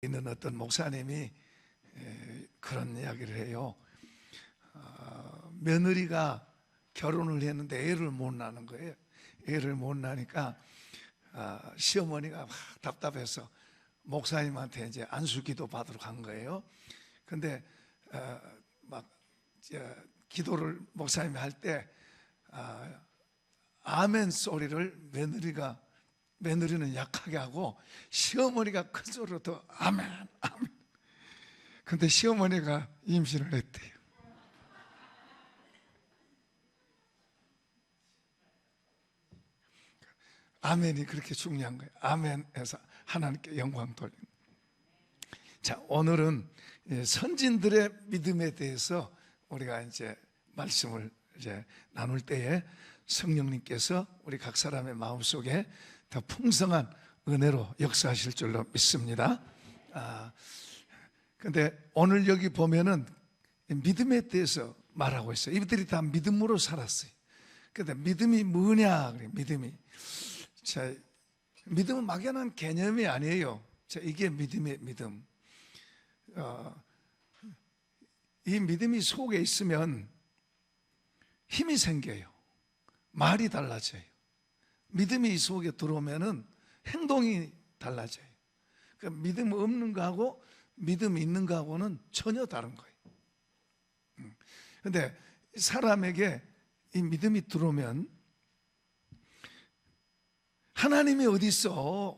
있는 어떤 목사님이 그런 이야기를 해요. 며느리가 결혼을 했는데 애를 못 낳는 거예요. 애를 못 낳으니까 시어머니가 막 답답해서 목사님한테 이제 안수기도 받으러 간 거예요. 근데 막 기도를 목사님이 할 때 아멘 소리를 며느리는 약하게 하고 시어머니가 큰 소리로 더 아멘 아멘. 근데 시어머니가 임신을 했대요. 아멘이 그렇게 중요한 거예요. 아멘에서 하나님께 영광 돌리는. 자, 오늘은 선진들의 믿음에 대해서 우리가 이제 말씀을 이제 나눌 때에 성령님께서 우리 각 사람의 마음속에 더 풍성한 은혜로 역사하실 줄로 믿습니다. 근데 오늘 여기 보면은 믿음에 대해서 말하고 있어요. 이들이 다 믿음으로 살았어요. 근데 믿음이 뭐냐? 믿음이. 자, 믿음은 막연한 개념이 아니에요. 자, 이게 믿음의 믿음. 이 믿음이 속에 있으면 힘이 생겨요. 말이 달라져요. 믿음이 이 속에 들어오면은 행동이 달라져요. 그러니까 믿음 없는 거하고 믿음 있는 거하고는 전혀 다른 거예요. 그런데 사람에게 이 믿음이 들어오면 하나님이 어디 있어?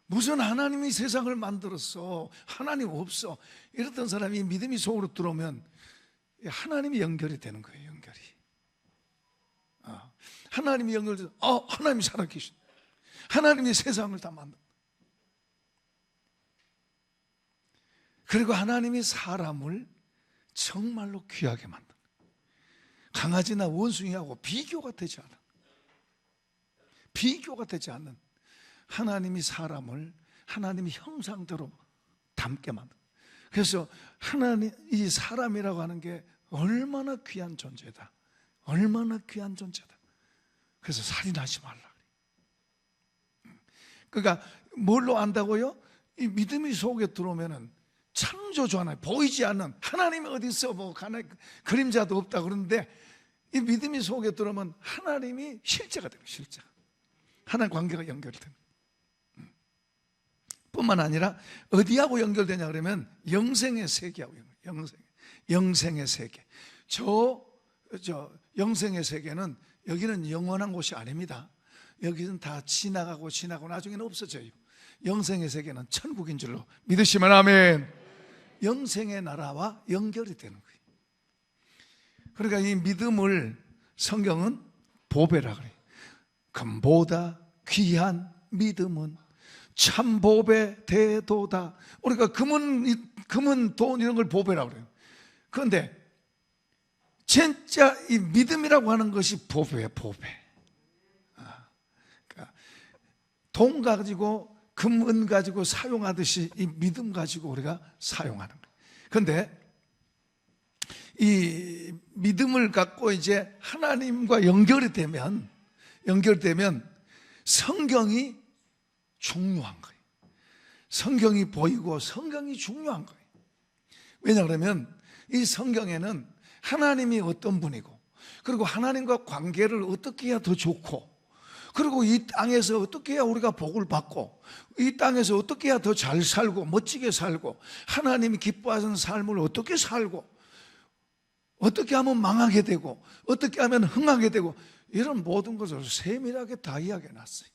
무슨 하나님이 세상을 만들었어? 하나님 없어. 이랬던 사람이 믿음이 속으로 들어오면 하나님이 연결이 되는 거예요. 연결이. 하나님이 연결돼서 하나님이 살아계신, 하나님이 세상을 다 만든. 그리고 하나님이 사람을 정말로 귀하게 만든, 강아지나 원숭이하고 비교가 되지 않은, 비교가 되지 않는 하나님이 사람을 하나님의 형상대로 닮게 만든. 그래서 하나님, 이 사람이라고 하는 게 얼마나 귀한 존재다, 얼마나 귀한 존재다. 그래서 살인하지 말라. 그러니까 뭘로 안다고요? 이 믿음이 속에 들어오면은 창조주 하나, 보이지 않는 하나님이 어디 있어? 뭐 그림자도 없다 그러는데 이 믿음이 속에 들어오면 하나님이 실제가 되는, 실제가. 하나님 관계가 연결되는. 뿐만 아니라 어디하고 연결되냐 그러면 영생의 세계하고 연결. 영생의 세계. 저 영생의 세계는 여기는 영원한 곳이 아닙니다. 여기는 다 지나가고 나중에는 없어져요. 영생의 세계는 천국인 줄로 믿으시면 아멘. 영생의 나라와 연결이 되는 거예요. 그러니까 이 믿음을 성경은 보배라 그래요. 금보다 귀한 믿음은 참 보배 대도다. 우리가 금은 돈 이런 걸 보배라 그래요. 그런데 진짜 이 믿음이라고 하는 것이 보배예요. 보배. 그러니까 돈 가지고 금, 은 가지고 사용하듯이 이 믿음 가지고 우리가 사용하는 거예요. 그런데 이 믿음을 갖고 이제 하나님과 연결되면 성경이 중요한 거예요. 성경이 보이고 성경이 중요한 거예요. 왜냐 그러면 이 성경에는 하나님이 어떤 분이고, 그리고 하나님과 관계를 어떻게 해야 더 좋고, 그리고 이 땅에서 어떻게 해야 우리가 복을 받고, 이 땅에서 어떻게 해야 더 잘 살고 멋지게 살고, 하나님이 기뻐하시는 삶을 어떻게 살고, 어떻게 하면 망하게 되고 어떻게 하면 흥하게 되고, 이런 모든 것을 세밀하게 다 이야기해놨어요.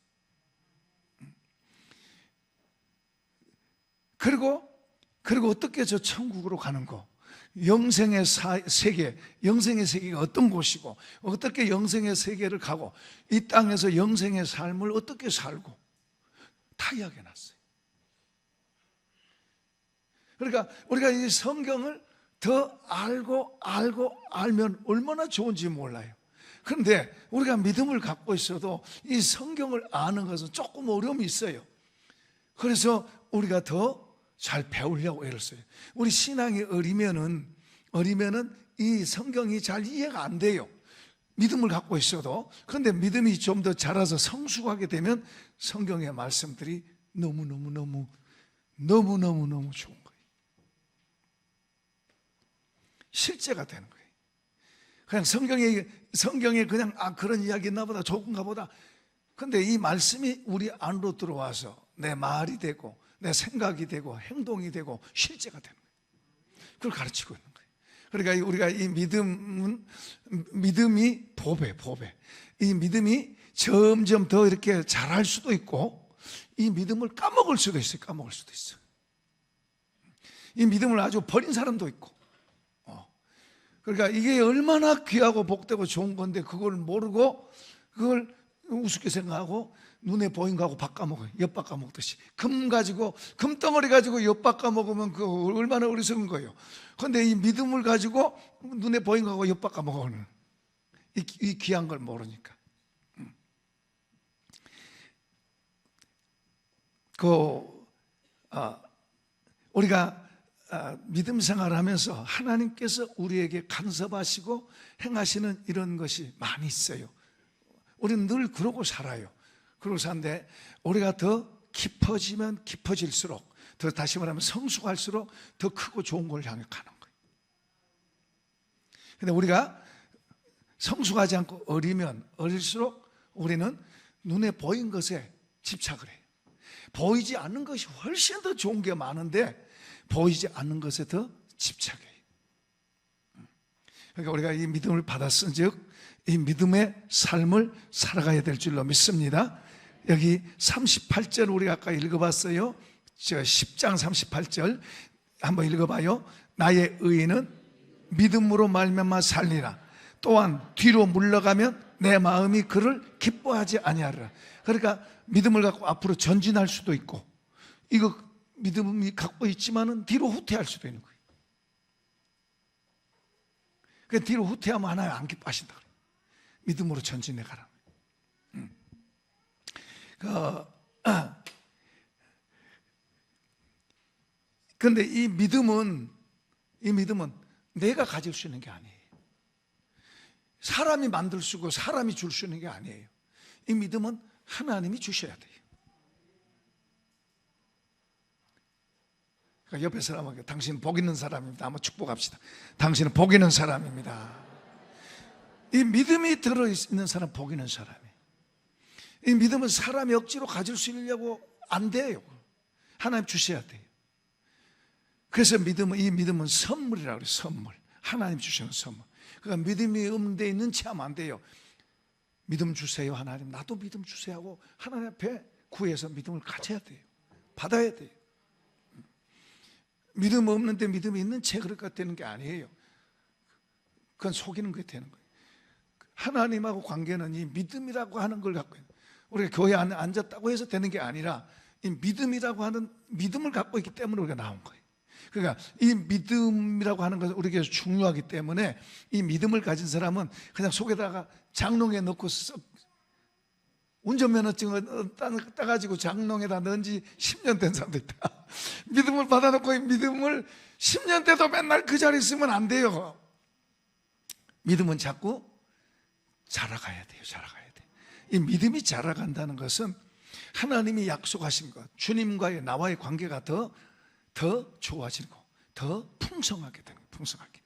그리고 어떻게 저 천국으로 가는 거, 영생의 세계, 영생의 세계가 어떤 곳이고, 어떻게 영생의 세계를 가고, 이 땅에서 영생의 삶을 어떻게 살고, 다 이야기해놨어요. 그러니까 우리가 이 성경을 더 알면 얼마나 좋은지 몰라요. 그런데 우리가 믿음을 갖고 있어도 이 성경을 아는 것은 조금 어려움이 있어요. 그래서 우리가 더 잘 배우려고 애를 써요. 우리 신앙이 어리면은 이 성경이 잘 이해가 안 돼요. 믿음을 갖고 있어도. 그런데 믿음이 좀 더 자라서 성숙하게 되면 성경의 말씀들이 너무 너무너무너무 좋은 거예요. 실제가 되는 거예요. 그냥 성경에 그냥 그런 이야기 있나 보다, 좋은가 보다. 근데 이 말씀이 우리 안으로 들어와서 내 말이 되고 내 생각이 되고 행동이 되고 실제가 되는 거예요. 그걸 가르치고 있는 거예요. 그러니까 우리가 이 믿음이 보배. 이 믿음이 점점 더 이렇게 자랄 수도 있고, 이 믿음을 까먹을 수도 있어요. 이 믿음을 아주 버린 사람도 있고. 그러니까 이게 얼마나 귀하고 복되고 좋은 건데 그걸 모르고 그걸 우습게 생각하고 눈에 보인 거하고 바꿔먹어요. 엿바꿔먹듯이. 금덩어리 가지고 엿바꿔먹으면 그 얼마나 어리석은 거예요. 그런데 이 믿음을 가지고 눈에 보인 거하고 엿바꿔먹어는 이 귀한 걸 모르니까. 우리가 믿음 생활을 하면서 하나님께서 우리에게 간섭하시고 행하시는 이런 것이 많이 있어요. 우리는 늘 그러고 살아요. 그러고 사는데 우리가 더 깊어지면 깊어질수록, 더 다시 말하면 성숙할수록 더 크고 좋은 걸 향해 가는 거예요. 근데 우리가 성숙하지 않고 어리면 어릴수록 우리는 눈에 보인 것에 집착을 해요. 보이지 않는 것이 훨씬 더 좋은 게 많은데 보이지 않는 것에 더 집착해요. 그러니까 우리가 이 믿음을 받았은즉 이 믿음의 삶을 살아가야 될 줄로 믿습니다. 여기 38절 우리가 아까 읽어봤어요. 10장 38절 한번 읽어봐요. 나의 의인은 믿음으로 말미암아 살리라. 또한 뒤로 물러가면 내 마음이 그를 기뻐하지 아니하리라. 그러니까 믿음을 갖고 앞으로 전진할 수도 있고, 이거 믿음이 갖고 있지만은 뒤로 후퇴할 수도 있는 거예요. 그 뒤로 후퇴하면 하나님 안 기뻐하신다 그래요. 믿음으로 전진해 가라. 그런데 이 믿음은 내가 가질 수 있는 게 아니에요. 사람이 만들 수 있고 사람이 줄 수 있는 게 아니에요. 이 믿음은 하나님이 주셔야 돼요. 그러니까 옆에 사람에게 당신은 복 있는 사람입니다. 한번 축복합시다. 당신은 복 있는 사람입니다. 이 믿음이 들어있는 사람 복 있는 사람이에요. 이 믿음은 사람이 억지로 가질 수 있려고 안 돼요. 하나님 주셔야 돼요. 그래서 이 믿음은 선물이라고 그래요. 선물. 하나님 주시는 선물. 그러니까 믿음이 없는 데 있는 체하면 안 돼요. 믿음 주세요 하나님, 나도 믿음 주세요 하고 하나님 앞에 구해서 믿음을 가져야 돼요. 받아야 돼요. 믿음 없는데 믿음이 있는 채 그렇게 되는 게 아니에요. 그건 속이는 게 되는 거예요. 하나님하고 관계는 이 믿음이라고 하는 걸 갖고 있는, 우리가 교회 안에 앉았다고 해서 되는 게 아니라 이 믿음이라고 하는 믿음을 갖고 있기 때문에 우리가 나온 거예요. 그러니까 이 믿음이라고 하는 것은 우리에게 중요하기 때문에 이 믿음을 가진 사람은 그냥 속에다가 장롱에 넣고 운전면허증을 따가지고 장롱에다 넣은 지 10년 된 사람도 있다. 믿음을 받아놓고 이 믿음을 10년 돼도 맨날 그 자리에 있으면 안 돼요. 믿음은 자꾸 자라가야 돼요. 이 믿음이 자라간다는 것은 하나님이 약속하신 것, 주님과의 나와의 관계가 더 좋아지고 더 풍성하게 되는 거예요. 풍성하게.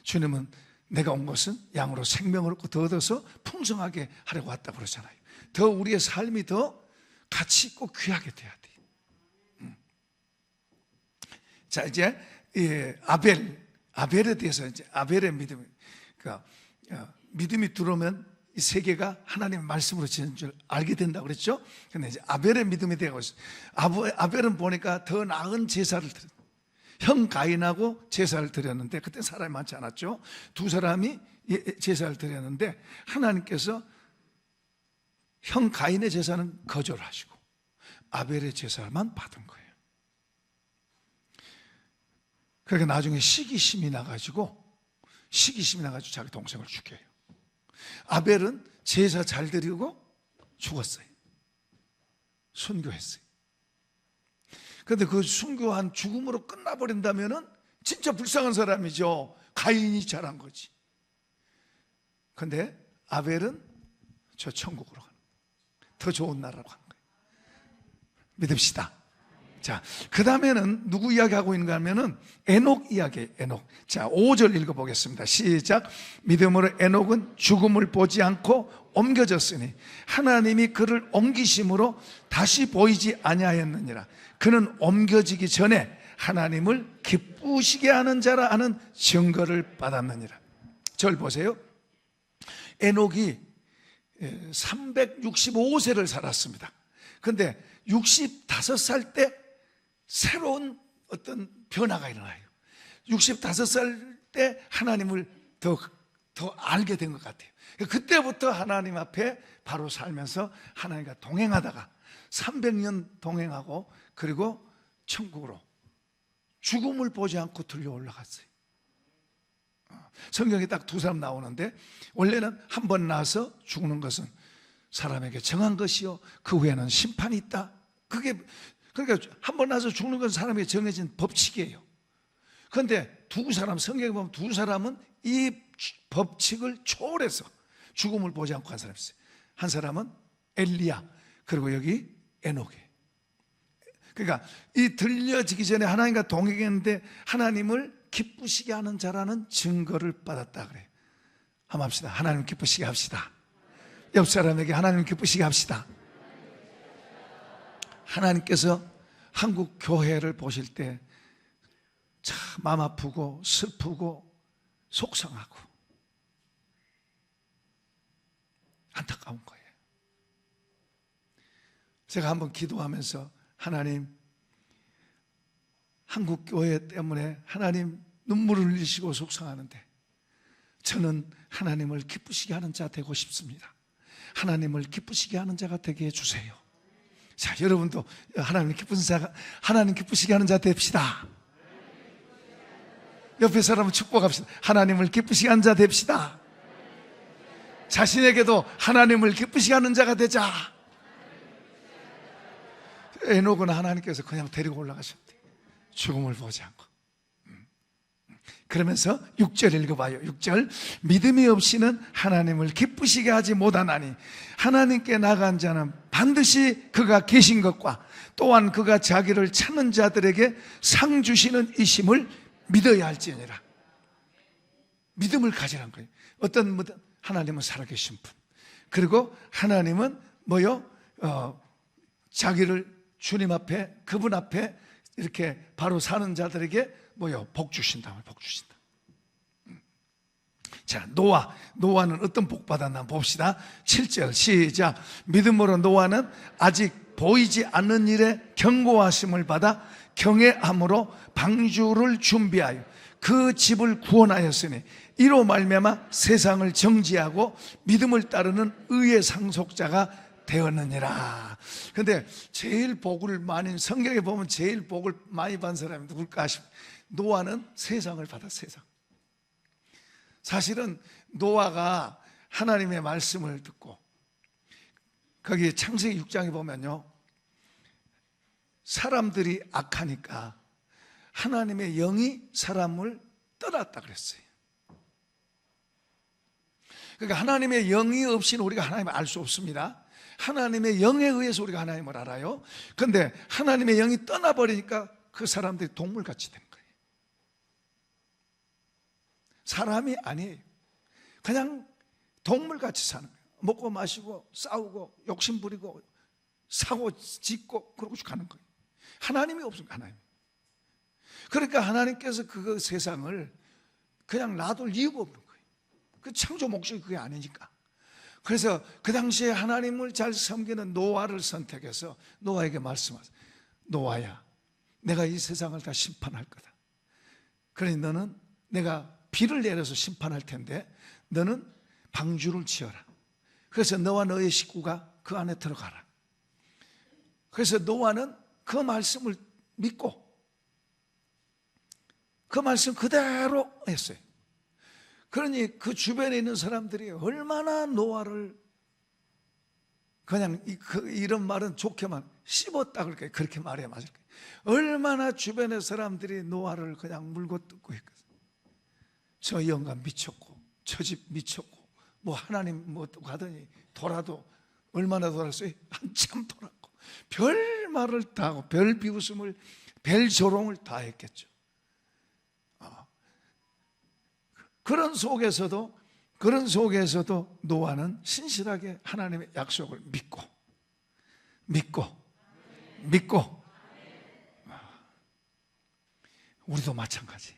주님은 내가 온 것은 양으로 생명을 얻고 더 얻어서 풍성하게 하려고 왔다고 그러잖아요. 더 우리의 삶이 더 가치 있고 귀하게 돼야 돼요. 자, 이제 아벨에 대해서 이제 아벨의 믿음, 그러니까 믿음이 들어오면 이 세계가 하나님의 말씀으로 지은 줄 알게 된다고 그랬죠. 근데 이제 아벨의 믿음이 되고 있어요. 아벨은 보니까 더 나은 제사를 드렸어요. 형 가인하고 제사를 드렸는데 그때 사람이 많지 않았죠. 두 사람이 제사를 드렸는데 하나님께서 형 가인의 제사는 거절하시고 아벨의 제사만 받은 거예요. 그러니까 나중에 시기심이 나가지고 자기 동생을 죽여요. 아벨은 제사 잘 드리고 죽었어요. 순교했어요. 그런데 그 순교한 죽음으로 끝나버린다면은 진짜 불쌍한 사람이죠. 가인이 잘한 거지. 그런데 아벨은 저 천국으로 가는 거예요. 더 좋은 나라로 가는 거예요. 믿읍시다. 자, 그 다음에는 누구 이야기하고 있는가 하면은 에녹 이야기예요. 에녹. 자, 5절 읽어보겠습니다. 시작. 믿음으로 에녹은 죽음을 보지 않고 옮겨졌으니 하나님이 그를 옮기심으로 다시 보이지 아니하였느니라. 그는 옮겨지기 전에 하나님을 기쁘시게 하는 자라 하는 증거를 받았느니라. 절 보세요. 에녹이 365세를 살았습니다. 그런데 65살 때 새로운 어떤 변화가 일어나요. 65살 때 하나님을 더 알게 된 것 같아요. 그때부터 하나님 앞에 바로 살면서 하나님과 동행하다가 300년 동행하고 그리고 천국으로 죽음을 보지 않고 들려 올라갔어요. 성경에 딱 두 사람 나오는데, 원래는 한 번 나서 죽는 것은 사람에게 정한 것이요 그 후에는 심판이 있다. 그러니까 한 번 나서 죽는 것은 사람에게 정해진 법칙이에요. 그런데 두 사람, 성경에 보면 두 사람은 이 법칙을 초월해서 죽음을 보지 않고 간 사람이 있어요. 한 사람은 엘리야, 그리고 여기 에녹이. 그러니까 이 들려지기 전에 하나님과 동행했는데 하나님을 기쁘시게 하는 자라는 증거를 받았다 그래요. 한번 합시다. 하나님 기쁘시게 합시다. 옆 사람에게 하나님 기쁘시게 합시다. 하나님께서 한국 교회를 보실 때 참 마음 아프고 슬프고 속상하고 안타까운 거예요. 제가 한번 기도하면서 하나님, 한국 교회 때문에 하나님 눈물을 흘리시고 속상하는데 저는 하나님을 기쁘시게 하는 자 되고 싶습니다. 하나님을 기쁘시게 하는 자가 되게 해주세요. 자, 여러분도 하나님 기쁘시게 하는 자 됩시다. 옆에 사람을 축복합시다. 하나님을 기쁘시게 하는 자 됩시다. 자신에게도 하나님을 기쁘시게 하는 자가 되자. 에녹은 하나님께서 그냥 데리고 올라가셨대요. 죽음을 보지 않고. 그러면서 6절 읽어봐요. 6절. 믿음이 없이는 하나님을 기쁘시게 하지 못하나니 하나님께 나간 자는 반드시 그가 계신 것과 또한 그가 자기를 찾는 자들에게 상 주시는 이심을 믿어야 할지니라. 믿음을 가지라는 거예요. 어떤 믿음? 하나님은 살아계신 분, 그리고 하나님은 뭐요? 자기를 주님 앞에, 그분 앞에 이렇게 바로 사는 자들에게 뭐요? 복 주신다. 복 주신다. 자, 노아는 어떤 복 받았나 봅시다. 7절 시작. 믿음으로 노아는 아직 보이지 않는 일에 경고하심을 받아 경외함으로 방주를 준비하여 그 집을 구원하였으니 이로 말미암아 세상을 정지하고 믿음을 따르는 의의 상속자가 되었느니라. 근데 제일 복을 많이, 성경에 보면 제일 복을 많이 받은 사람이 누굴까 하시면 노아는 세상을 받았어요. 세상. 사실은 노아가 하나님의 말씀을 듣고, 거기 창세기 6장에 보면요, 사람들이 악하니까 하나님의 영이 사람을 떠났다 그랬어요. 그러니까 하나님의 영이 없이는 우리가 하나님을 알 수 없습니다. 하나님의 영에 의해서 우리가 하나님을 알아요. 그런데 하나님의 영이 떠나버리니까 그 사람들이 동물같이 된 거예요. 사람이 아니에요. 그냥 동물같이 사는 거예요. 먹고 마시고 싸우고 욕심부리고 사고 짓고 그러고 가는 거예요. 하나님이 없습니다. 하나님. 그러니까 하나님께서 그 세상을 그냥 놔둘 이유가 없는 거예요. 그 창조 목적이 그게 아니니까. 그래서 그 당시에 하나님을 잘 섬기는 노아를 선택해서 노아에게 말씀하세요. 노아야, 내가 이 세상을 다 심판할 거다. 그러니 너는, 내가 비를 내려서 심판할 텐데 너는 방주를 지어라. 그래서 너와 너의 식구가 그 안에 들어가라. 그래서 노아는 그 말씀을 믿고 그 말씀 그대로 했어요. 그러니 그 주변에 있는 사람들이 얼마나 노아를 그냥 이런 말은 좋게만 씹었다 그렇게 말해야 맞을 거예요. 얼마나 주변의 사람들이 노아를 그냥 물고 뜯고 했거든요. 저 영감 미쳤고 저 집 미쳤고 뭐 하나님 뭐 가더니 돌아도 얼마나 돌았어요? 한참 돌았고 별 말을 다 하고 별 비웃음을, 별 조롱을 다 했겠죠. 그런 속에서도 노아는 신실하게 하나님의 약속을 믿고 우리도 마찬가지.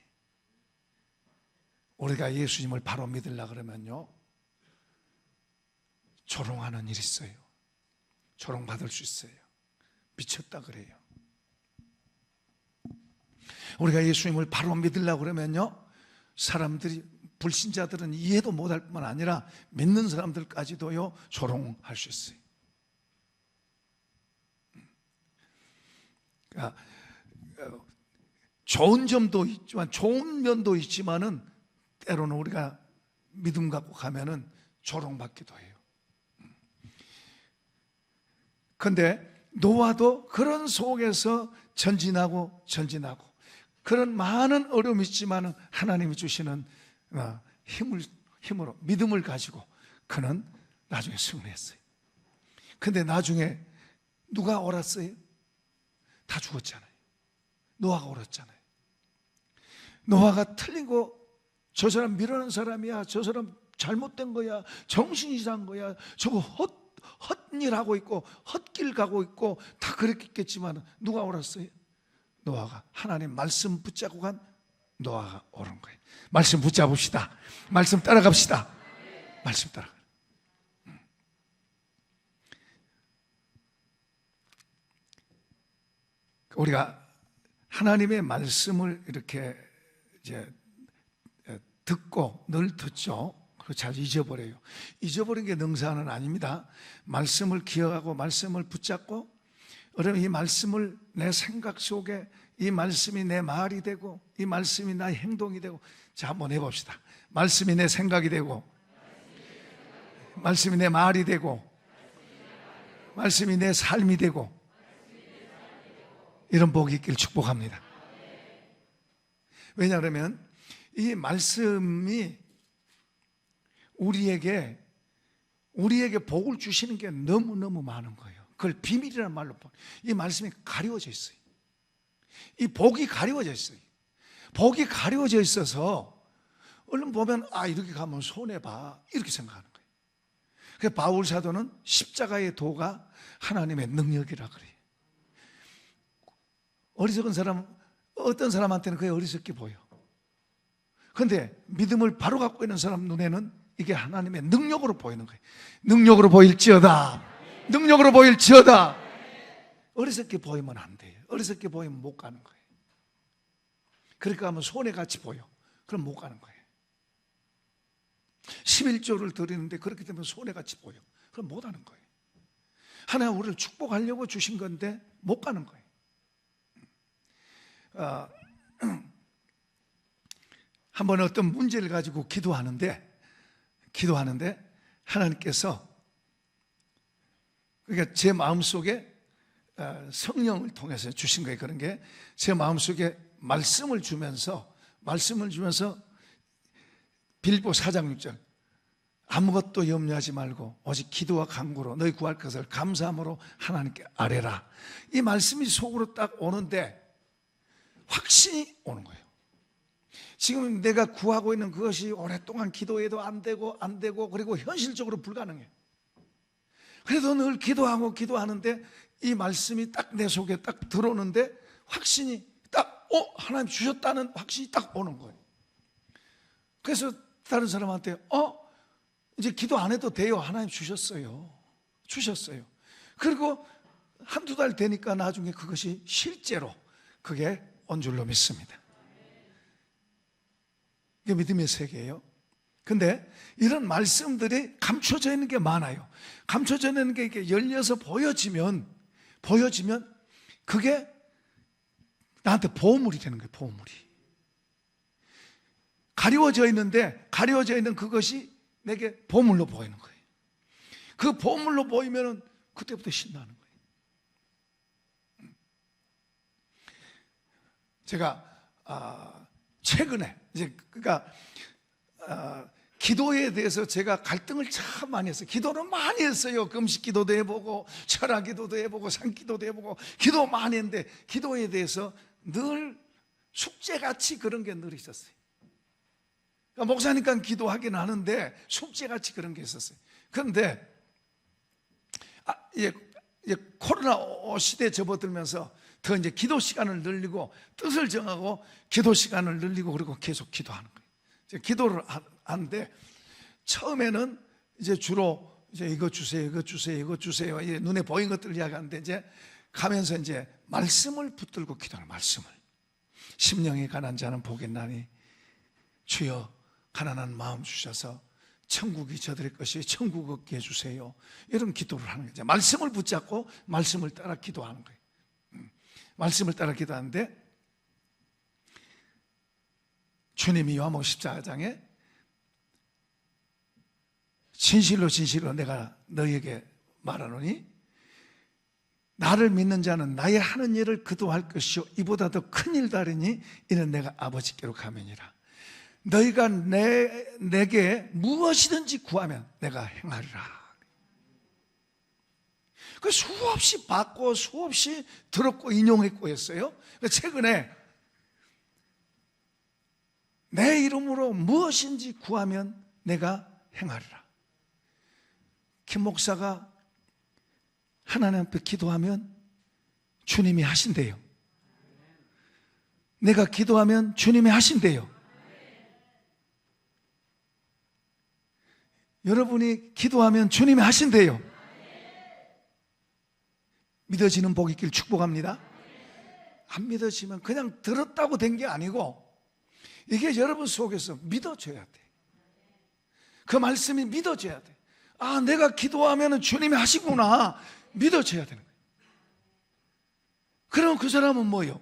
우리가 예수님을 바로 믿으려고 그러면요, 조롱하는 일이 있어요. 조롱받을 수 있어요. 미쳤다 그래요. 우리가 예수님을 바로 믿으려고 그러면요, 사람들이, 불신자들은 이해도 못할 뿐만 아니라 믿는 사람들까지도요, 조롱할 수 있어요. 그러니까 좋은 점도 있지만, 좋은 면도 있지만은 때로는 우리가 믿음 갖고 가면은 조롱받기도 해요. 그런데 노아도 그런 속에서 전진하고 그런 많은 어려움이 있지만은 하나님이 주시는 힘으로, 믿음을 가지고 그는 나중에 승리했어요. 근데 나중에 누가 옳았어요? 다 죽었잖아요. 노아가 옳았잖아요. 노아가 틀리고, 저 사람 미련한 사람이야, 저 사람 잘못된 거야, 정신이 이상한 거야, 저거 헛일하고 있고 헛길 가고 있고 다 그랬겠지만 누가 옳았어요? 노아가. 하나님 말씀 붙잡고 간 노아가 옳은 거예요. 말씀 붙잡읍시다. 말씀 따라갑시다. 말씀 따라가. 우리가 하나님의 말씀을 이렇게 이제 듣고 늘 듣죠. 그리고 잘 잊어버려요. 잊어버린 게 능사는 아닙니다. 말씀을 기억하고 말씀을 붙잡고, 그러면 이 말씀을 내 생각 속에, 이 말씀이 내 말이 되고 이 말씀이 나의 행동이 되고. 자, 한번 해봅시다. 말씀이 내 생각이 되고, 말씀이 내 말이 되고, 말씀이 내 삶이 되고, 이런 복이 있기를 축복합니다. 왜냐하면 이 말씀이 우리에게 복을 주시는 게 너무너무 많은 거예요. 그걸 비밀이라는 말로, 이 말씀이 가려져 있어요. 이 복이 가려져 있어요. 복이 가려져 있어서 얼른 보면, 아, 이렇게 가면 손해봐, 이렇게 생각하는 거예요. 그래서 바울 사도는 십자가의 도가 하나님의 능력이라 그래요. 어리석은 사람, 어떤 사람한테는 그게 어리석게 보여. 그런데 믿음을 바로 갖고 있는 사람 눈에는 이게 하나님의 능력으로 보이는 거예요. 능력으로 보일지어다. 능력으로 보일지어다. 어리석게 보이면 안 돼요. 어리석게 보이면 못 가는 거예요. 그러니까 하면 손해같이 보여. 그럼 못 가는 거예요. 11조를 드리는데 그렇게 되면 손해같이 보여. 그럼 못 하는 거예요. 하나님 우리를 축복하려고 주신 건데 못 가는 거예요. 한 번 어떤 문제를 가지고 기도하는데 하나님께서, 그러니까 제 마음속에 성령을 통해서 주신 거예요. 그런 게 제 마음속에 말씀을 주면서 빌립보 4장 6절, 아무것도 염려하지 말고 오직 기도와 간구로 너희 구할 것을 감사함으로 하나님께 아뢰라. 이 말씀이 속으로 딱 오는데 확신이 오는 거예요. 지금 내가 구하고 있는 그것이 오랫동안 기도해도 안 되고 그리고 현실적으로 불가능해. 그래도 늘 기도하는데 이 말씀이 딱 내 속에 딱 들어오는데 확신이 딱, 하나님 주셨다는 확신이 딱 오는 거예요. 그래서 다른 사람한테, 이제 기도 안 해도 돼요. 하나님 주셨어요. 그리고 한두 달 되니까 나중에 그것이 실제로 그게 온 줄로 믿습니다. 이게 믿음의 세계예요. 근데 이런 말씀들이 감춰져 있는 게 많아요. 감춰져 있는 게 이렇게 열려서 보여지면 그게 나한테 보물이 되는 거예요. 보물이 가려워져 있는 그것이 내게 보물로 보이는 거예요. 그 보물로 보이면 그때부터 신나는 거예요. 제가 최근에 그러니까 기도에 대해서 제가 갈등을 참 많이 했어요. 기도는 많이 했어요. 금식 기도도 해보고 철학 기도도 해보고 산기도도 해보고 기도 많이 했는데 기도에 대해서 늘 숙제같이 그런 게 늘 있었어요. 그러니까 목사니까 기도하긴 하는데 숙제같이 그런 게 있었어요. 그런데 이제 코로나 시대에 접어들면서 더 이제 기도 시간을 늘리고 뜻을 정하고 기도 시간을 늘리고 그리고 계속 기도하는 거예요. 이제 기도를 하는데 처음에는 이제 주로 이제 이거 주세요, 이거 주세요, 이거 주세요. 이제 눈에 보인 것들을 이야기하는데 이제 가면서 이제 말씀을 붙들고 기도하는 말씀을. 심령이 가난한 자는 복이 있나니 주여 가난한 마음 주셔서 천국이 저들의 것이 천국 얻게 해주세요. 이런 기도를 하는 거죠. 말씀을 붙잡고 말씀을 따라 기도하는 거예요. 말씀을 따라 기도하는데 주님이 요한복음 14장에 진실로 진실로 내가 너희에게 말하노니 나를 믿는 자는 나의 하는 일을 그도 할 것이요 이보다 더 큰 일도 하리니 이는 내가 아버지께로 가면이라. 너희가 내게 무엇이든지 구하면 내가 행하리라. 그 수없이 받고 수없이 들었고 인용했고 했어요. 최근에 내 이름으로 무엇인지 구하면 내가 행하리라. 김 목사가 하나님 앞에 기도하면 주님이 하신대요. 내가 기도하면 주님이 하신대요. 여러분이 기도하면 주님이 하신대요. 믿어지는 복 있길 축복합니다. 안 믿어지면 그냥 들었다고 된 게 아니고 이게 여러분 속에서 믿어져야 돼. 그 말씀이 믿어져야 돼. 아, 내가 기도하면 주님이 하시구나. 믿어져야 되는 거예요. 그럼 그 사람은 뭐예요?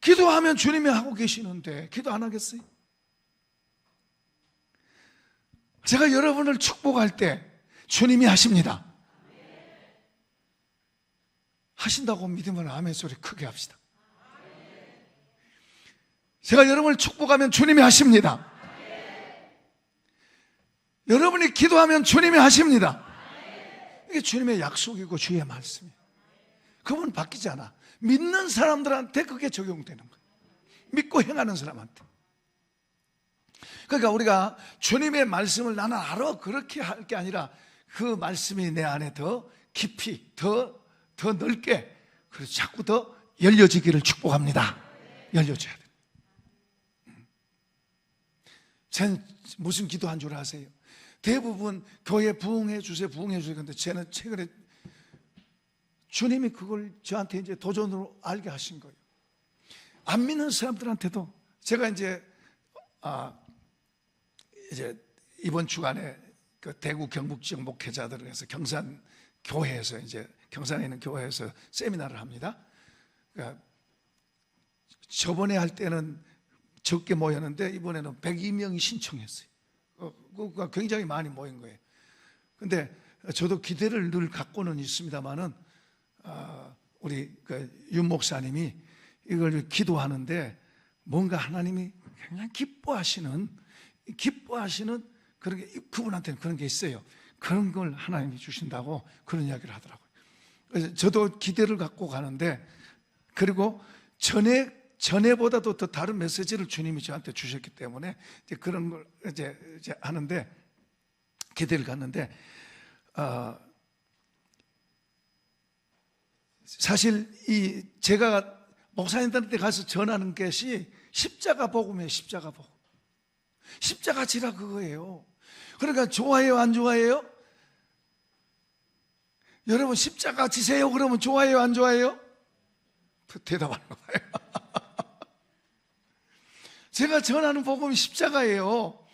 기도하면 주님이 하고 계시는데 기도 안 하겠어요? 제가 여러분을 축복할 때 주님이 하십니다. 하신다고 믿으면 아멘 소리 크게 합시다. 제가 여러분을 축복하면 주님이 하십니다. 여러분이 기도하면 주님이 하십니다. 이게 주님의 약속이고 주의 말씀이에요. 그건 바뀌지 않아. 믿는 사람들한테 그게 적용되는 거예요. 믿고 행하는 사람한테. 그러니까 우리가 주님의 말씀을 나는 알아 그렇게 할 게 아니라 그 말씀이 내 안에 더 깊이 더 넓게 그래서 자꾸 더 열려지기를 축복합니다. 열려져야 돼요. 쟤는 무슨 기도한 줄 아세요? 대부분 교회 부흥해 주세요 부흥해 주세요. 근데 쟤는 최근에 주님이 그걸 저한테 이제 도전으로 알게 하신 거예요. 안 믿는 사람들한테도 제가 이제 이번 주간에 그 대구 경북 지역 목회자들을 해서 경산 교회에서 이제 경산에 있는 교회에서 세미나를 합니다. 그러니까 저번에 할 때는 적게 모였는데 이번에는 102명이 신청했어요. 그러니까 굉장히 많이 모인 거예요. 근데 저도 기대를 늘 갖고는 있습니다만은 우리 윤 목사님이 이걸 기도하는데 뭔가 하나님이 굉장히 기뻐하시는 그런 게 그분한테는 그런 게 있어요. 그런 걸 하나님이 주신다고 그런 이야기를 하더라고요. 그래서 저도 기대를 갖고 가는데 그리고 전에보다도 더 다른 메시지를 주님이 저한테 주셨기 때문에 이제 그런 걸 이제 하는데 기대를 갖는데 사실 제가 목사님들한테 가서 전하는 것이 십자가 복음이에요. 십자가 복음. 십자가 지라 그거예요. 그러니까 좋아해요 안 좋아해요? 여러분 십자가 지세요 그러면 좋아해요 안 좋아해요? 대답하는 거예요. 제가 전하는 복음이 십자가예요.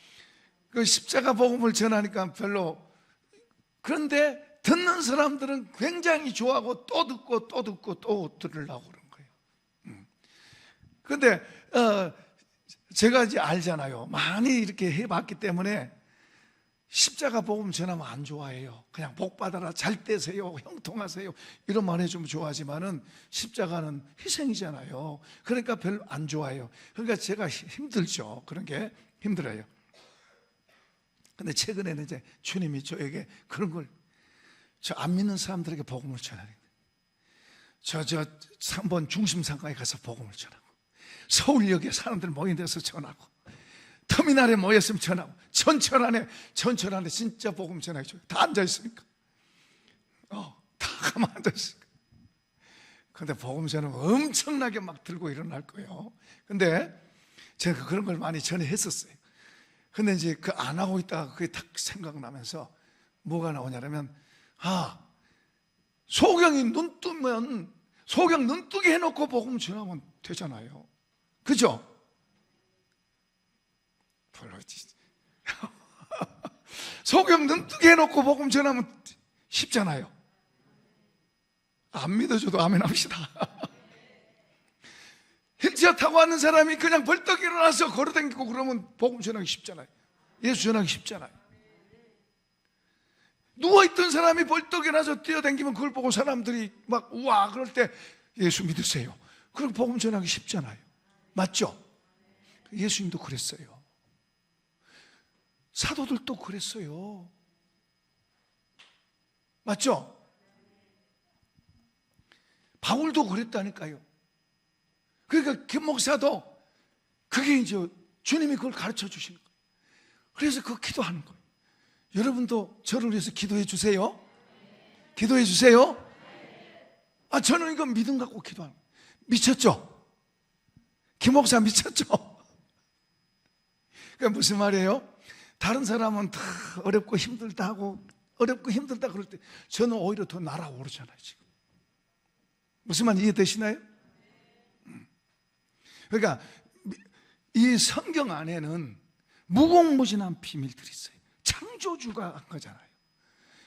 그 십자가 복음을 전하니까 별로. 그런데 듣는 사람들은 굉장히 좋아하고 또 듣고 또 듣고 또 들으려고 그런 거예요. 그런데 제가 이제 알잖아요. 많이 이렇게 해봤기 때문에 십자가 복음 전하면 안 좋아해요. 그냥 복 받아라, 잘 되세요, 형통하세요 이런 말 해주면 좋아하지만은 십자가는 희생이잖아요. 그러니까 별로 안 좋아해요. 그러니까 제가 힘들죠. 그런 게 힘들어요. 근데 최근에는 이제 주님이 저에게 그런 걸, 저 안 믿는 사람들에게 복음을 전하는 거예요. 저 3번 중심상가에 가서 복음을 전하고, 서울역에 사람들 모인 데서 전하고, 터미널에 모였으면 전하고, 전철 안에 진짜 복음 전하죠. 다 앉아있으니까. 다 가만 앉아있으니까. 근데 복음 전하면 엄청나게 막 들고 일어날 거예요. 근데 제가 그런 걸 많이 전했었어요. 근데 이제 그 안 하고 있다가 그게 딱 생각나면서 뭐가 나오냐면, 소경이 눈 뜨면 소경 눈 뜨게 해놓고 복음 전하면 되잖아요. 그죠? 소경 눈 뜨게 해놓고 복음 전하면 쉽잖아요. 안 믿어줘도 아멘 합시다. 휠체어 타고 왔는 사람이 그냥 벌떡 일어나서 걸어다니고 그러면 복음 전하기 쉽잖아요. 예수 전하기 쉽잖아요. 누워있던 사람이 벌떡 일어나서 뛰어다니면 그걸 보고 사람들이 막 우와 그럴 때 예수 믿으세요. 그럼 복음 전하기 쉽잖아요. 맞죠? 예수님도 그랬어요. 사도들도 그랬어요. 맞죠? 바울도 그랬다니까요. 그러니까 김 목사도 그게 이제 주님이 그걸 가르쳐 주시는 거예요. 그래서 그 기도하는 거예요. 여러분도 저를 위해서 기도해 주세요. 기도해 주세요. 저는 이거 믿음 갖고 기도하는 거예요. 미쳤죠? 김 목사 미쳤죠? 그러니까 무슨 말이에요? 다른 사람은 다 어렵고 힘들다 하고 어렵고 힘들다 그럴 때 저는 오히려 더 날아오르잖아요. 지금 무슨 말 이해되시나요? 그러니까 이 성경 안에는 무궁무진한 비밀들이 있어요. 창조주가 한 거잖아요.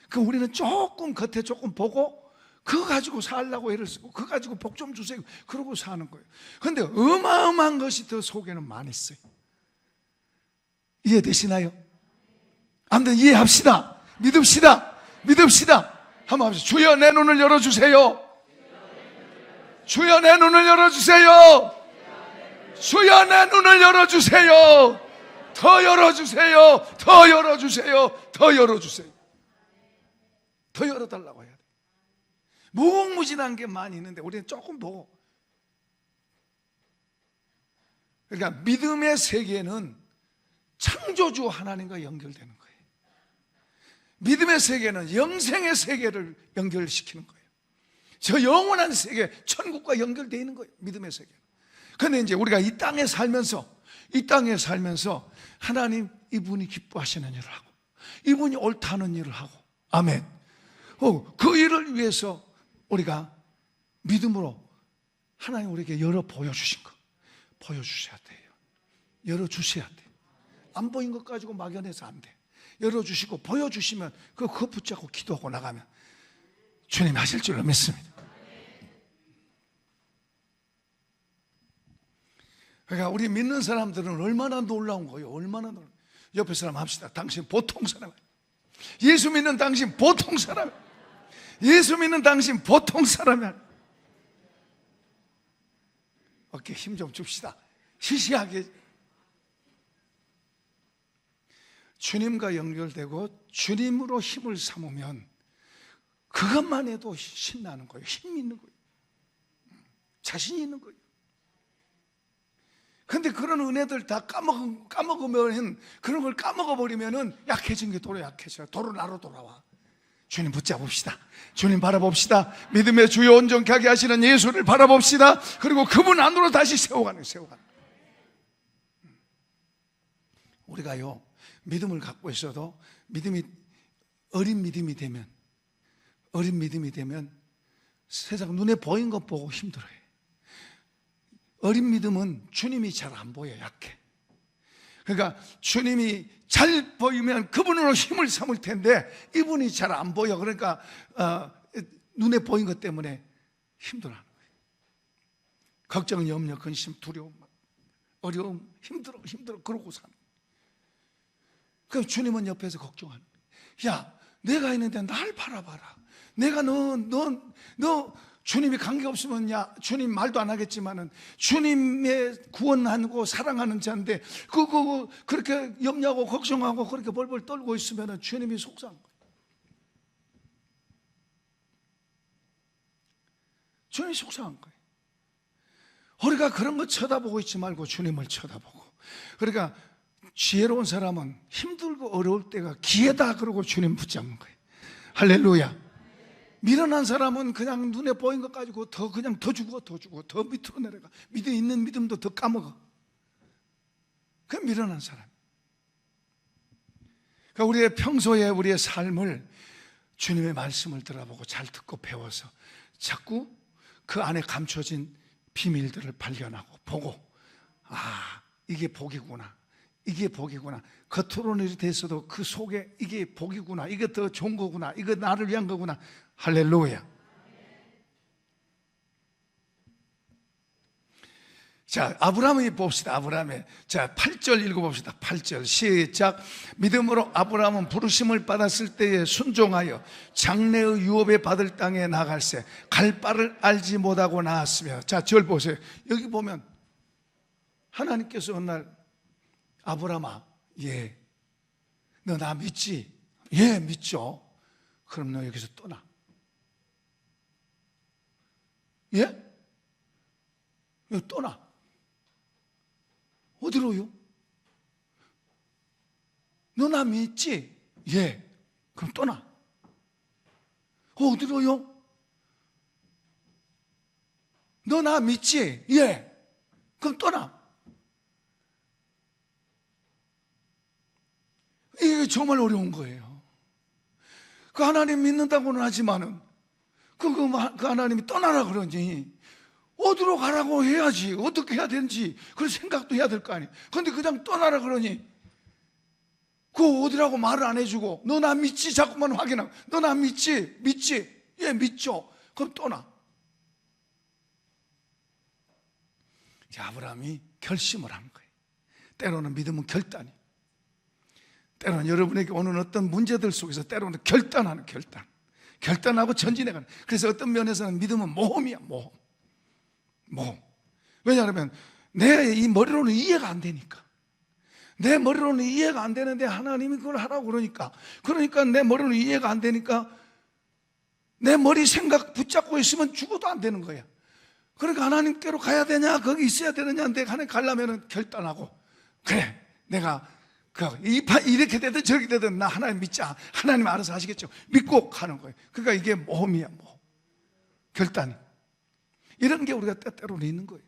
그 우리는 조금 겉에 조금 보고 그거 가지고 살려고 애를 쓰고 그거 가지고 복 좀 주세요 그러고 사는 거예요. 그런데 어마어마한 것이 더 속에는 많이 있어요. 이해되시나요? 아무튼 이해합시다. 믿읍시다. 한번 합시다. 주여 내 눈을 열어주세요. 주여 내 눈을 열어주세요. 주여 내 눈을 열어주세요. 더 열어주세요. 더 열어주세요. 더 열어주세요. 더 열어달라고 해야 돼. 무궁무진한 게 많이 있는데 우리는 조금 보고. 그러니까 믿음의 세계는 창조주 하나님과 연결되는 거예요. 믿음의 세계는 영생의 세계를 연결시키는 거예요. 저 영원한 세계, 천국과 연결되어 있는 거예요. 믿음의 세계. 그런데 이제 우리가 이 땅에 살면서 하나님 이분이 기뻐하시는 일을 하고 이분이 옳다는 일을 하고 아멘. 그 일을 위해서 우리가 믿음으로 하나님 우리에게 열어 보여주신 거 보여주셔야 돼요. 열어주셔야 돼요. 안 보인 것 가지고 막연해서 안 돼. 열어주시고 보여주시면 그거 붙잡고 기도하고 나가면 주님이 하실 줄로 믿습니다. 그러니까 우리 믿는 사람들은 얼마나 놀라운 거예요. 얼마나 놀라운. 옆에 사람 합시다. 당신 보통 사람. 예수 믿는 당신 보통 사람. 예수 믿는 당신 보통 사람이야. 어깨 힘 좀 줍시다. 시시하게 주님과 연결되고 주님으로 힘을 삼으면 그것만 해도 신나는 거예요. 힘이 있는 거예요. 자신이 있는 거예요. 근데 그런 은혜들 다 까먹으면, 그런 걸 까먹어버리면은 약해진 게 도로 약해져요. 도로 나로 돌아와. 주님 붙잡읍시다. 주님 바라봅시다. 믿음의 주요 온전케 하시는 예수를 바라봅시다. 그리고 그분 안으로 다시 세워가는 거예요. 우리가요, 믿음을 갖고 있어도 어린 믿음이 되면 세상 눈에 보인 것 보고 힘들어요. 어린 믿음은 주님이 잘 안 보여, 약해. 그러니까 주님이 잘 보이면 그분으로 힘을 삼을 텐데 이분이 잘 안 보여. 그러니까 눈에 보인 것 때문에 힘들어하는 거예요. 걱정, 염려, 근심, 두려움, 어려움, 힘들어 그러고 사는 거예요. 그럼 주님은 옆에서 걱정하는 거예요. 야, 내가 있는데 날 바라봐라. 내가 너 주님이 관계 없으면 야 주님 말도 안 하겠지만은 주님의 구원하고 사랑하는 자인데 그렇게 염려하고 걱정하고 그렇게 벌벌 떨고 있으면은 주님이 속상한 거예요. 주님이 속상한 거예요. 우리가 그런 거 쳐다보고 있지 말고 주님을 쳐다보고, 그러니까 지혜로운 사람은 힘들고 어려울 때가 기회다 그러고 주님 붙잡는 거예요. 할렐루야. 미련한 사람은 그냥 눈에 보인 것 가지고 그냥 더 주고 더 밑으로 내려가. 있는 믿음도 더 까먹어. 그게 미련한 사람. 그러니까 우리의 평소에 우리의 삶을 주님의 말씀을 들어보고 잘 듣고 배워서 자꾸 그 안에 감춰진 비밀들을 발견하고 보고, 아, 이게 복이구나, 이게 복이구나. 겉으로는 이렇게 됐어도 그 속에 이게 복이구나, 이게 더 좋은 거구나, 이거 나를 위한 거구나. 할렐루야. 자, 아브라함을 봅시다. 아브라함의, 자, 8절 읽어봅시다. 8절 시작. 믿음으로 아브라함은 부르심을 받았을 때에 순종하여 장래의 유업에 받을 땅에 나갈새 갈 바를 알지 못하고 나았으며. 자, 절 보세요. 여기 보면 하나님께서 어느 날 아브라함아, 예, 너 나 믿지? 예, 믿죠. 그럼 너 여기서 떠나. 예? 여기 떠나. 어디로요? 너 나 믿지? 예. 그럼 떠나. 어디로요? 너 나 믿지? 예. 그럼 떠나. 이게 정말 어려운 거예요. 그 하나님 믿는다고는 하지만은 그 하나님이 떠나라 그러니 어디로 가라고 해야지, 어떻게 해야 되는지 그런 생각도 해야 될 거 아니에요. 그런데 그냥 떠나라 그러니 그 어디라고 말을 안 해주고, 너 나 믿지? 자꾸만 확인하고, 너 나 믿지? 믿지? 예, 믿죠. 그럼 떠나. 아브라함이 결심을 한 거예요. 때로는 믿음은 결단이, 때로는 여러분에게 오는 어떤 문제들 속에서 때로는 결단하는 결단, 결단하고 전진해가는. 그래서 어떤 면에서는 믿음은 모험이야. 모험. 왜냐하면 내 이 머리로는 이해가 안 되니까. 내 머리로는 이해가 안 되는데 하나님이 그걸 하라고 그러니까 내 머리로는 이해가 안 되니까 내 머리 생각 붙잡고 있으면 죽어도 안 되는 거야. 그러니까 하나님께로 가야 되냐, 거기 있어야 되느냐, 내가 하나님 가려면 결단하고, 그래, 내가 이렇게 되든 저렇게 되든 나 하나님 믿자, 하나님 알아서 하시겠죠. 믿고 가는 거예요. 그러니까 이게 모험이야, 모험. 결단. 이런 게 우리가 때때로는 있는 거예요.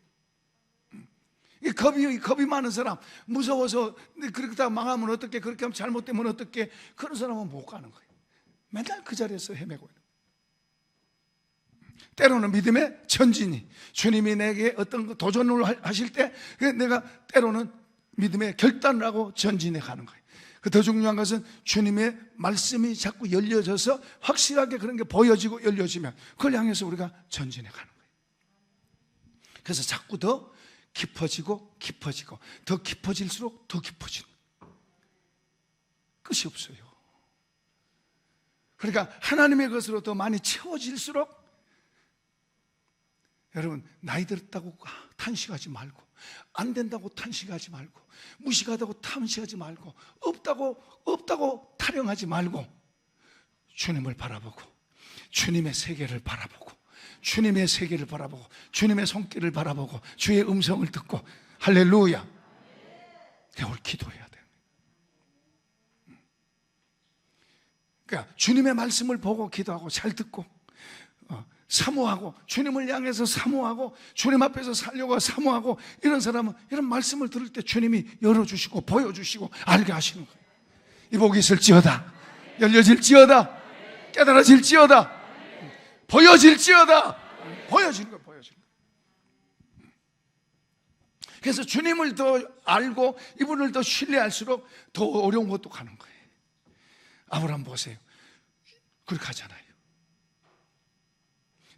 이 겁이 많은 사람, 무서워서 그렇게 망하면 어떻게, 그렇게 하면 잘못되면 어떻게, 그런 사람은 못 가는 거예요. 맨날 그 자리에서 헤매고 있는 거예요. 때로는 믿음의 전진이, 주님이 내게 어떤 도전을 하실 때 내가 때로는 믿음의 결단을 하고 전진해 가는 거예요. 더 중요한 것은 주님의 말씀이 자꾸 열려져서 확실하게 그런 게 보여지고 열려지면 그걸 향해서 우리가 전진해 가는 거예요. 그래서 자꾸 더 깊어지고 더 깊어질수록 더 깊어지는 거예요. 끝이 없어요. 그러니까 하나님의 것으로 더 많이 채워질수록, 여러분, 나이 들었다고 탄식하지 말고, 안 된다고 탄식하지 말고, 무식하다고 탄식하지 말고, 없다고 타령하지 말고, 주님을 바라보고, 주님의 세계를 바라보고, 주님의 세계를 바라보고, 주님의 손길을 바라보고, 주의 음성을 듣고, 할렐루야. 그걸 기도해야 돼요. 그러니까 주님의 말씀을 보고 기도하고 잘 듣고 사모하고, 주님을 향해서 사모하고, 주님 앞에서 살려고 사모하고, 이런 사람은 이런 말씀을 들을 때 주님이 열어주시고 보여주시고 알게 하시는 거예요. 이 복이 있을지어다, 열려질지어다, 깨달아질지어다, 보여질지어다. 보여지는 거예요. 보여지는 거예요. 그래서 주님을 더 알고 이분을 더 신뢰할수록 더 어려운 것도 가는 거예요. 아브라함 보세요. 그렇게 하잖아요.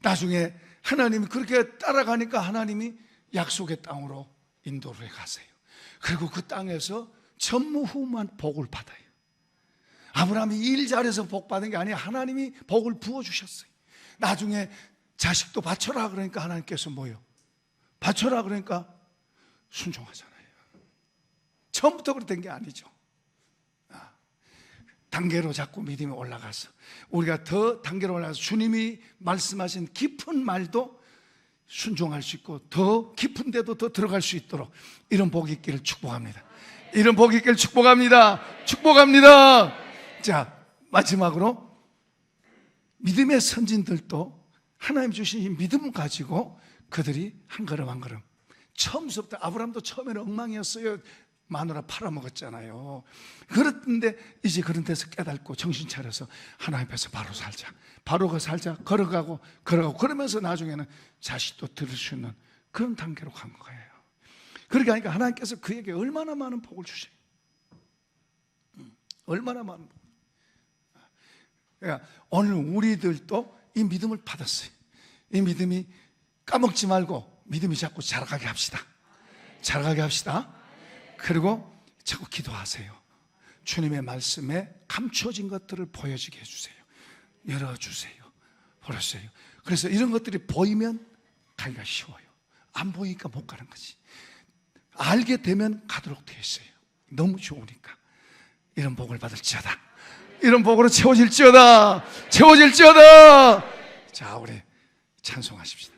나중에 하나님이 그렇게 따라가니까 하나님이 약속의 땅으로 인도를 가세요. 그리고 그 땅에서 전무후무한 복을 받아요. 아브라함이 일 잘해서 복 받은 게 아니라 하나님이 복을 부어주셨어요. 나중에 자식도 바쳐라 그러니까 하나님께서 뭐요? 바쳐라 그러니까 순종하잖아요. 처음부터 그랬던 게 아니죠. 단계로 자꾸 믿음이 올라가서 우리가 더 단계로 올라가서 주님이 말씀하신 깊은 말도 순종할 수 있고 더 깊은 데도 더 들어갈 수 있도록 이런 복이 있기를 축복합니다. 이런 복이 있기를 축복합니다. 축복합니다. 자, 마지막으로 믿음의 선진들도 하나님 주신 이 믿음을 가지고 그들이 한 걸음 한 걸음, 처음부터 아브라함도 처음에는 엉망이었어요. 마누라 팔아먹었잖아요. 그랬는데 이제 그런 데서 깨닫고 정신 차려서 하나님 앞에서 바로 살자, 바로 살자, 걸어가고 그러면서 나중에는 자식도 들을 수 있는 그런 단계로 간 거예요. 그렇게 하니까 하나님께서 그에게 얼마나 많은 복을 주셔요. 얼마나 많은 복. 그러니까 오늘 우리들도 이 믿음을 받았어요. 이 믿음이 까먹지 말고 믿음이 자꾸 자라가게 합시다. 자라가게 합시다. 그리고 자꾸 기도하세요. 주님의 말씀에 감추어진 것들을 보여지게 해주세요. 열어주세요. 보여주세요. 그래서 이런 것들이 보이면 가기가 쉬워요. 안 보이니까 못 가는 거지. 알게 되면 가도록 되어 있어요. 너무 좋으니까. 이런 복을 받을지어다. 이런 복으로 채워질지어다. 채워질지어다. 자, 우리 찬송하십시다.